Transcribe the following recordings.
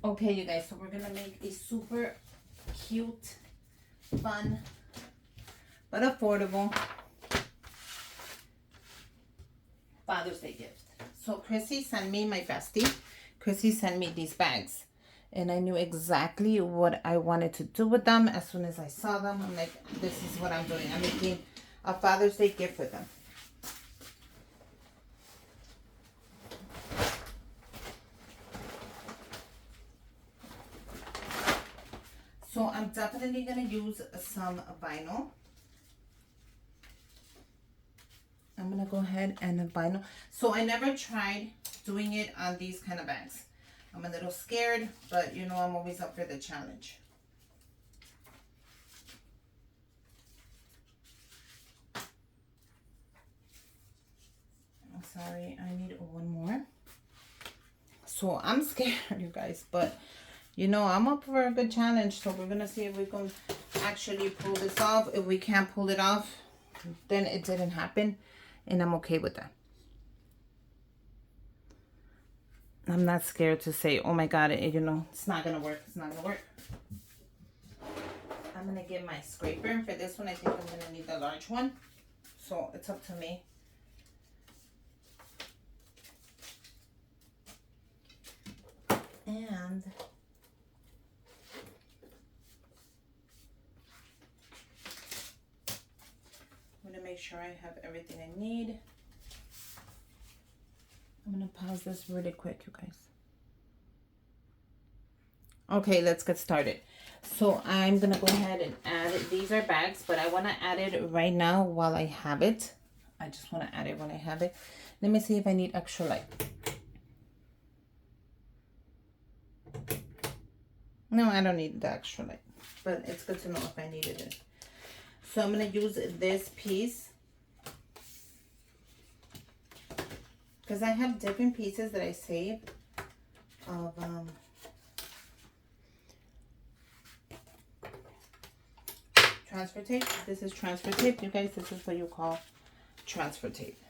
Okay, you guys, so we're gonna make a super cute, fun, but affordable Father's Day gift. So Chrissy sent me, my bestie, Chrissy sent me these bags. And I knew exactly what I wanted to do with them. As soon as I saw them, I'm like, this is what I'm doing. I'm making a Father's Day gift for them. So I'm definitely going to use some vinyl. I'm going to go ahead and vinyl. So I never tried doing it on these kind of bags. I'm a little scared, but you know I'm always up for the challenge. I'm sorry, I need one more. So I'm scared, you guys, but you know, I'm up for a good challenge, so we're gonna see if we can actually pull this off. If we can't pull it off, then it didn't happen, and I'm okay with that. I'm not scared to say, oh my God, you know, it's not gonna work, it's not gonna work. I'm gonna get my scraper. For this one, I think I'm gonna need the large one, so it's up to me. And I'm gonna make sure I have everything I need. I'm gonna pause this really quick, you guys. Okay, let's get started. So I'm gonna go ahead and add it. These are bags, but I wanna add it right now while I have it. I just wanna add it when I have it. Let me see if I need extra light. No, I don't need the extra light, but it's good to know if I needed it. So I'm gonna use this piece because I have different pieces that I saved of transfer tape. This is transfer tape, you guys. This is what you call transfer tape.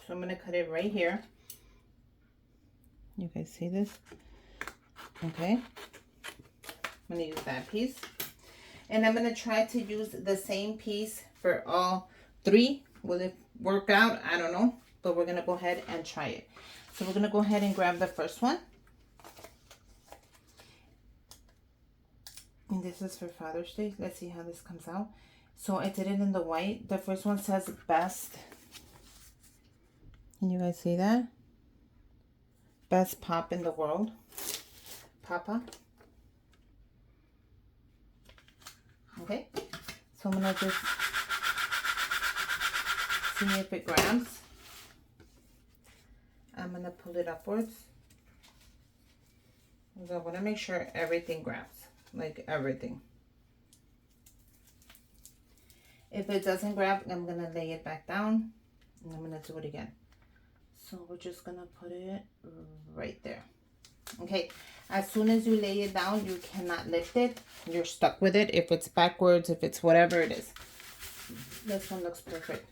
So I'm gonna cut it right here. You guys see this? Okay. I'm gonna use that piece. And I'm gonna try to use the same piece for all three. Will it work out? I don't know. But we're gonna go ahead and try it. So we're gonna go ahead and grab the first one. And this is for Father's Day. Let's see how this comes out. So I did it in the white. The first one says best. Can you guys see that? Best pop in the world. Papa. Okay. So I'm gonna just see if it grabs. I'm gonna pull it upwards. So I wanna make sure everything grabs. Like everything. If it doesn't grab, I'm gonna lay it back down and I'm gonna do it again. So we're just gonna put it right there. Okay, as soon as you lay it down, you cannot lift it. You're stuck with it. If it's backwards, if it's whatever it is. This one looks perfect.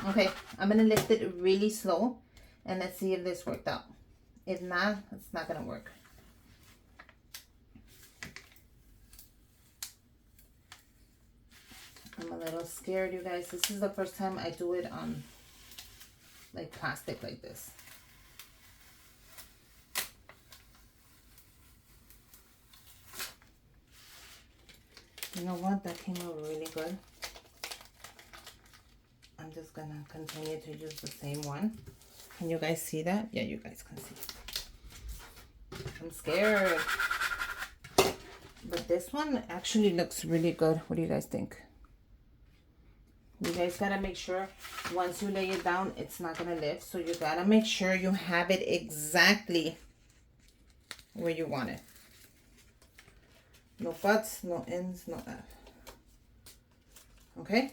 Okay, I'm gonna lift it really slow and let's see if this worked out. If not, it's not gonna work. I'm a little scared, you guys. This is the first time I do it on like plastic like this. You know what? That came out really good. I'm just gonna continue to use the same one. Can you guys see that? Yeah, you guys can see. I'm scared. But this one actually looks really good. What do you guys think? You guys gotta make sure once you lay it down, it's not gonna lift. So you gotta make sure you have it exactly where you want it. No butts, no ends, no F. Okay?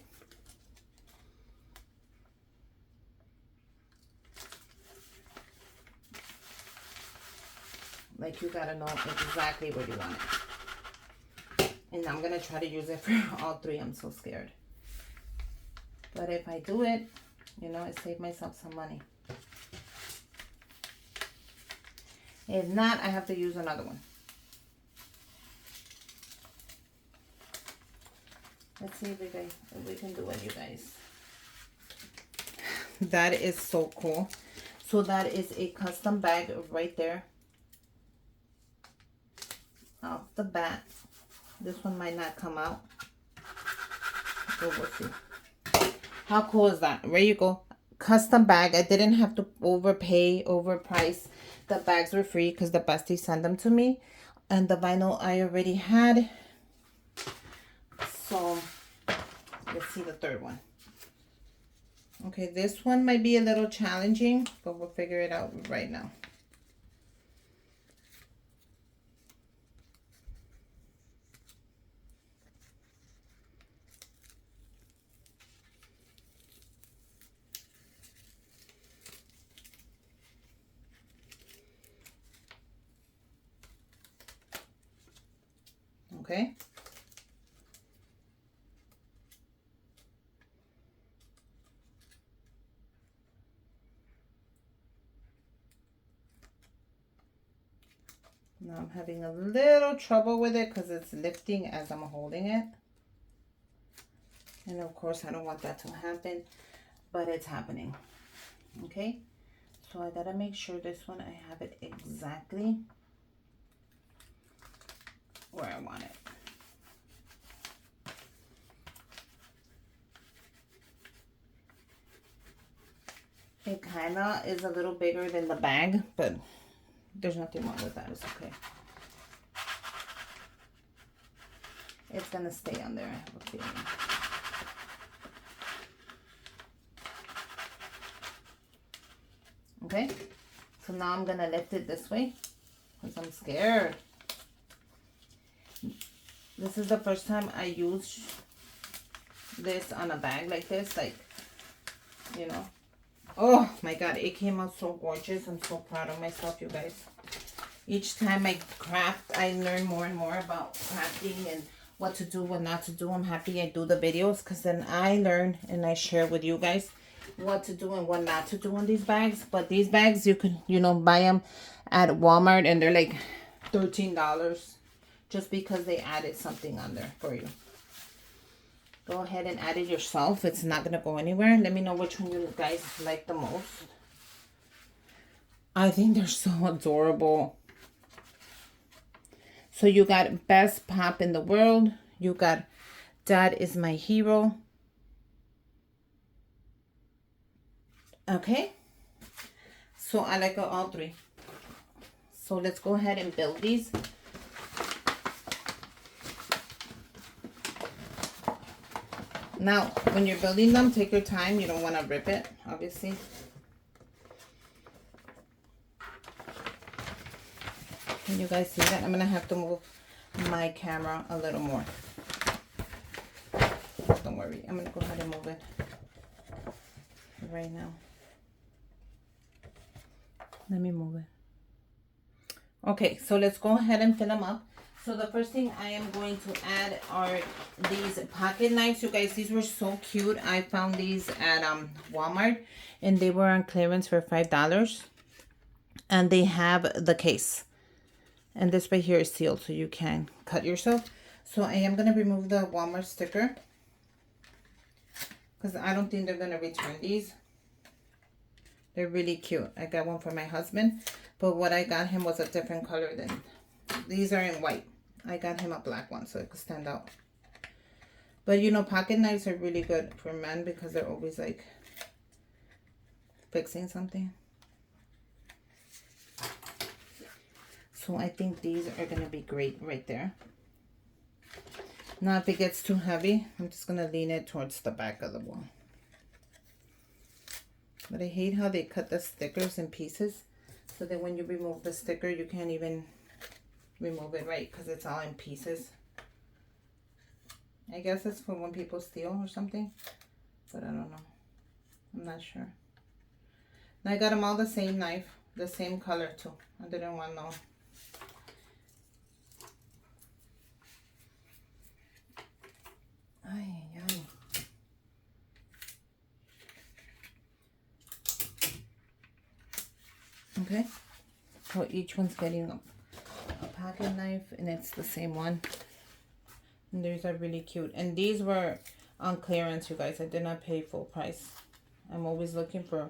Like you gotta know exactly where you want it. And I'm gonna try to use it for all three. I'm so scared. But if I do it, you know, I save myself some money. If not, I have to use another one. Let's see if we can do it, you guys. That is so cool. So that is a custom bag right there. Off the bat. This one might not come out. So we'll see. How cool is that? There you go. Custom bag. I didn't have to overprice. The bags were free because the bestie sent them to me. And the vinyl I already had. So let's see the third one. Okay, this one might be a little challenging, but we'll figure it out right now. Okay. Now I'm having a little trouble with it because it's lifting as I'm holding it. And of course I don't want that to happen, but it's happening. Okay, so I gotta make sure this one I have it exactly where I want it. It kinda is a little bigger than the bag, but there's nothing wrong with that. It's okay. It's gonna stay on there, I have a feeling. Okay, so now I'm gonna lift it this way because I'm scared. This is the first time I use this on a bag like this, like, you know. Oh my god, it came out so gorgeous. I'm so proud of myself, you guys. Each time I craft, I learn more and more about crafting and what to do, what not to do. I'm happy I do the videos because then I learn and I share with you guys what to do and what not to do on these bags. But these bags, you can, you know, buy them at Walmart and they're like $13 just because they added something on there for you. Go ahead and add it yourself. It's not going to go anywhere. Let me know which one you guys like the most. I think they're so adorable. So you got Best Pop in the World. You got Dad is My Hero. Okay. So I like all three. So let's go ahead and build these. Now, when you're building them, take your time. You don't want to rip it, obviously. Can you guys see that? I'm going to have to move my camera a little more. Don't worry. I'm going to go ahead and move it right now. Let me move it. Okay, so let's go ahead and fill them up. So the first thing I am going to add are these pocket knives. You guys, these were so cute. I found these at Walmart and they were on clearance for $5. And they have the case. And this right here is sealed so you can cut yourself. So I am going to remove the Walmart sticker because I don't think they're going to return these. They're really cute. I got one for my husband, but what I got him was a different color than these are in white. I got him a black one so it could stand out. But you know, pocket knives are really good for men because they're always like fixing something. So I think these are going to be great right there. Now if it gets too heavy, I'm just going to lean it towards the back of the wall. But I hate how they cut the stickers in pieces so that when you remove the sticker, you can't even remove it right because it's all in pieces. I guess it's for when people steal or something, but I don't know. I'm not sure. And I got them all the same knife, the same color too. I didn't want no. Ay, ay. Okay, so each one's getting a pocket knife, and it's the same one. And these are really cute, and these were on clearance, you guys. I did not pay full price. I'm always looking for,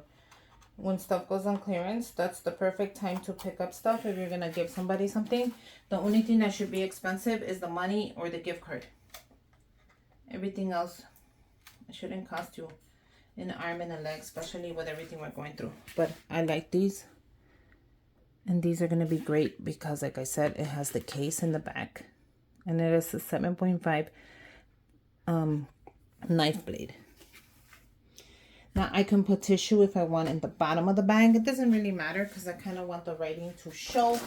when stuff goes on clearance, that's the perfect time to pick up stuff if you're gonna give somebody something. The only thing that should be expensive is the money or the gift card. Everything else, it shouldn't cost you an arm and a leg, especially with everything we're going through. But I like these, and these are gonna be great because, like I said, it has the case in the back, and it is a 7.5 knife blade. Now I can put tissue if I want in the bottom of the bag. It doesn't really matter because I kind of want the writing to show.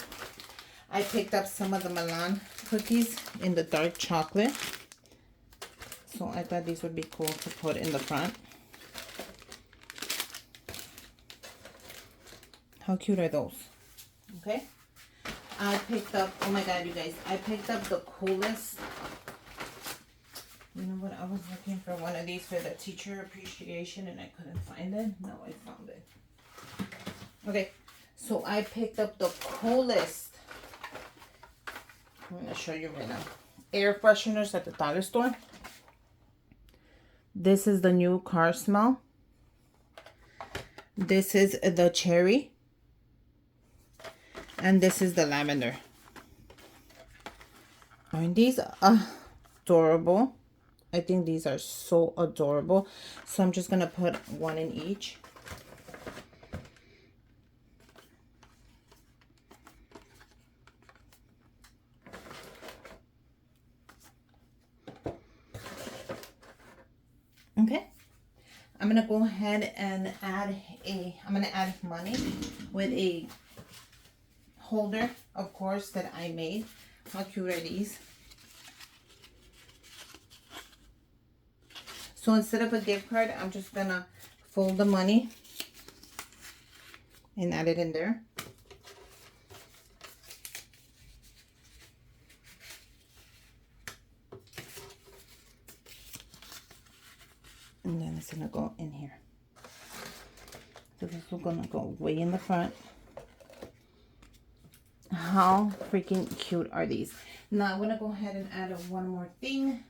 I picked up some of the Milan cookies in the dark chocolate, so I thought these would be cool to put in the front. How cute are those? Okay, I picked up, oh my god, you guys, I picked up the coolest. You know what? I was looking for one of these for the teacher appreciation and I couldn't find it. Now I found it. Okay, so I picked up the coolest. I'm going to show you right now. Air fresheners at the dollar store. This is the new car smell. This is the cherry. And this is the lavender. Aren't these adorable? I think these are so adorable. So I'm just going to put one in each. Okay. I'm going to go ahead and add I'm going to add money with a holder, of course, that I made. How cute are these? So instead of a gift card, I'm just gonna fold the money and add it in there. And then it's gonna go in here. So this is gonna go way in the front. How freaking cute are these? Now I'm gonna go ahead and add one more thing.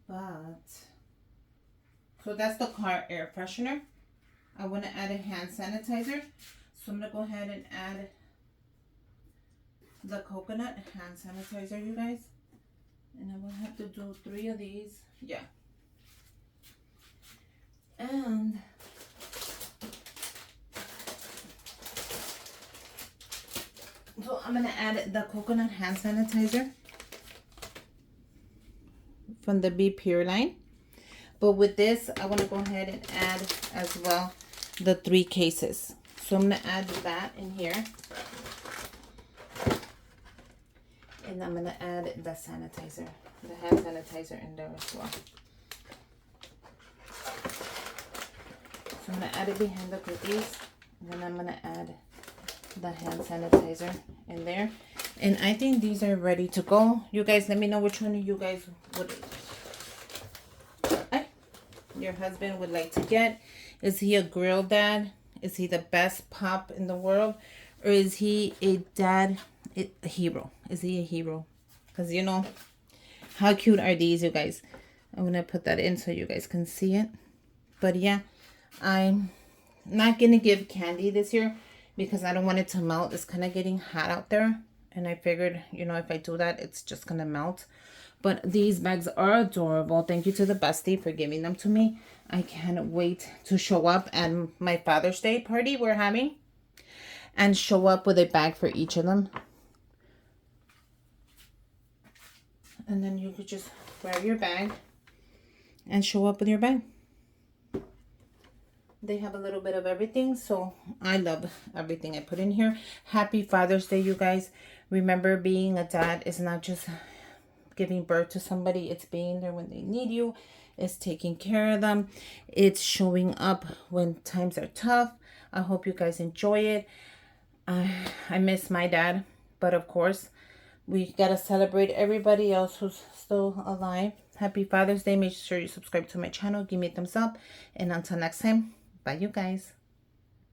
But, so that's the car air freshener. I want to add a hand sanitizer. So I'm going to go ahead and add the coconut hand sanitizer, you guys. And I will have to do 3 of these. Yeah. And so I'm going to add the coconut hand sanitizer from the Be Pure line. But with this, I want to go ahead and add as well the 3 cases. So I'm going to add that in here. And I'm going to add the sanitizer, the hand sanitizer in there as well. So I'm going to add it behind the cookies. And then I'm going to add the hand sanitizer in there. And I think these are ready to go. You guys, let me know which one of you guys would, your husband would like to get. Is he a grill dad? Is he the best pop in the world? Or is he a dad, a hero? Is he a hero? Because, you know, how cute are these, you guys? I'm going to put that in so you guys can see it. But yeah, I'm not going to give candy this year because I don't want it to melt. It's kind of getting hot out there. And I figured, you know, if I do that, it's just going to melt. But these bags are adorable. Thank you to the bestie for giving them to me. I can't wait to show up at my Father's Day party we're having. And show up with a bag for each of them. And then you could just grab your bag and show up with your bag. They have a little bit of everything. So I love everything I put in here. Happy Father's Day, you guys. Remember, being a dad is not just giving birth to somebody. It's being there when they need you. It's taking care of them. It's showing up when times are tough. I hope you guys enjoy it. I miss my dad. But of course, we got to celebrate everybody else who's still alive. Happy Father's Day. Make sure you subscribe to my channel. Give me a thumbs up. And until next time, bye you guys.